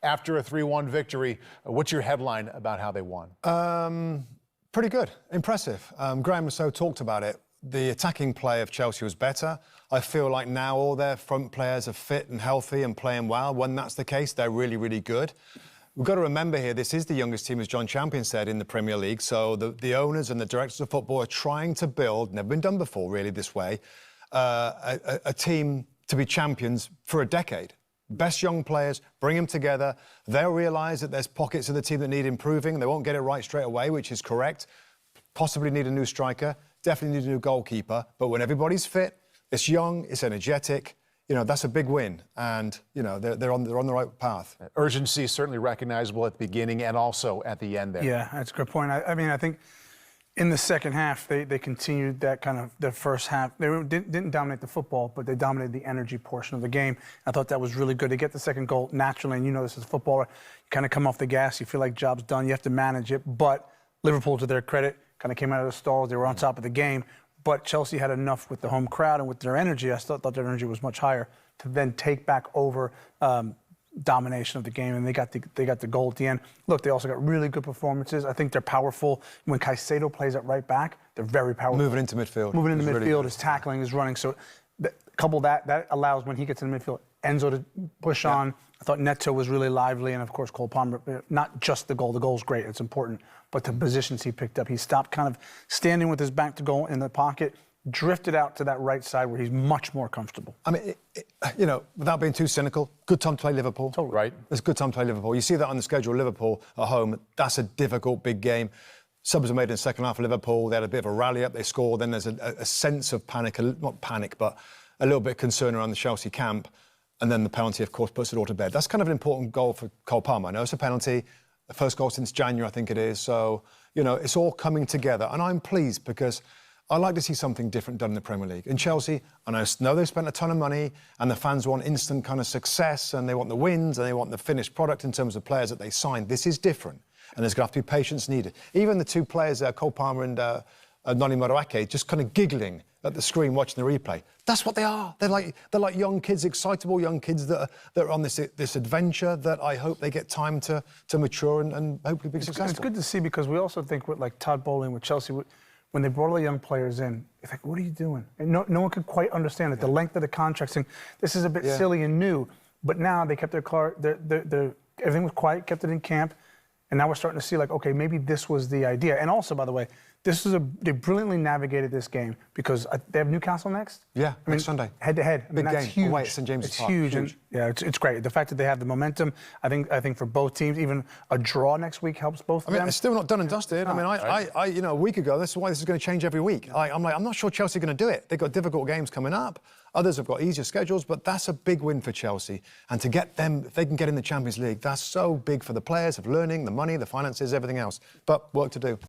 after a 3-1 victory. What's your headline about how they won? Pretty good, impressive. Graham Rousseau talked about it. The attacking play of Chelsea was better. I feel like now all their front players are fit and healthy and playing well. When that's the case, they're really, really good. We've got to remember here, this is the youngest team, as John Champion said, in the Premier League. So the owners and the directors of football are trying to build, never been done before really this way, a team to be champions for a decade. Best young players, bring them together. They'll realise that there's pockets of the team that need improving. They won't get it right straight away, which is correct. Possibly need a new striker, definitely need a new goalkeeper. But when everybody's fit, it's young, it's energetic, you know, that's a big win. And, you know, they're on the right path. Urgency is certainly recognizable at the beginning and also at the end there. Yeah, that's a good point. I mean, I think in the second half, they continued that kind of the first half. They didn't dominate the football, but they dominated the energy portion of the game. I thought that was really good. They get the second goal naturally, and you know this as a footballer. You kind of come off the gas. You feel like job's done. You have to manage it. But Liverpool, to their credit, kind of came out of the stalls. They were on top of the game. But Chelsea had enough with the home crowd and with their energy. I still thought their energy was much higher to then take back over domination of the game, and they got the goal at the end. Look, they also got really good performances. I think they're powerful. When Caicedo plays at right back, they're very powerful. Moving into midfield. Moving into midfield, his tackling, his running. So couple that allows, when he gets in the midfield, Enzo to push on. I thought Neto was really lively, and of course Cole Palmer, not just the goal. The goal's great, it's important, but the positions he picked up. He stopped kind of standing with his back to goal in the pocket, drifted out to that right side where he's much more comfortable. I mean, you know, without being too cynical, good time to play Liverpool. Totally. Right. It's a good time to play Liverpool. You see that on the schedule, Liverpool at home. That's a difficult, big game. Subs were made in the second half of Liverpool. They had a bit of a rally up, they scored. Then there's a sense of panic, not panic, but a little bit of concern around the Chelsea camp. And then the penalty, of course, puts it all to bed. That's kind of an important goal for Cole Palmer. I know it's a penalty, the first goal since January, I think it is. So, you know, it's all coming together. And I'm pleased because I like to see something different done in the Premier League. In Chelsea, and I know they've spent a ton of money and the fans want instant kind of success and they want the wins and they want the finished product in terms of players that they signed. This is different. And there's going to have to be patience needed. Even the two players, Cole Palmer and Noni Madueke, just kind of giggling at the screen watching the replay. That's what they are. They're like young kids, excitable young kids that are on this adventure that I hope they get time to mature and hopefully be successful. It's good to see, because we also think with like Todd Bowling with Chelsea, when they brought all the young players in, it's like, what are you doing? And no one could quite understand it. The length of the contracts, and this is a bit silly and new. But now they kept everything was quiet, kept it in camp. And now we're starting to see, like, okay, maybe this was the idea. And also, by the way, they brilliantly navigated this game, because they have Newcastle next. Yeah, next Sunday. Head-to-head. Big that's game. huge. Away at St. James's Park. Huge. And, yeah, it's great. The fact that they have the momentum, I think for both teams, even a draw next week helps both of them. It's still not done and dusted. I mean, you know, a week ago, this is why this is going to change every week. I'm not sure Chelsea are going to do it. They've got difficult games coming up. Others have got easier schedules, but that's a big win for Chelsea. And to get them, if they can get in the Champions League, that's so big for the players, of learning, the money, the finances, everything else. But work to do.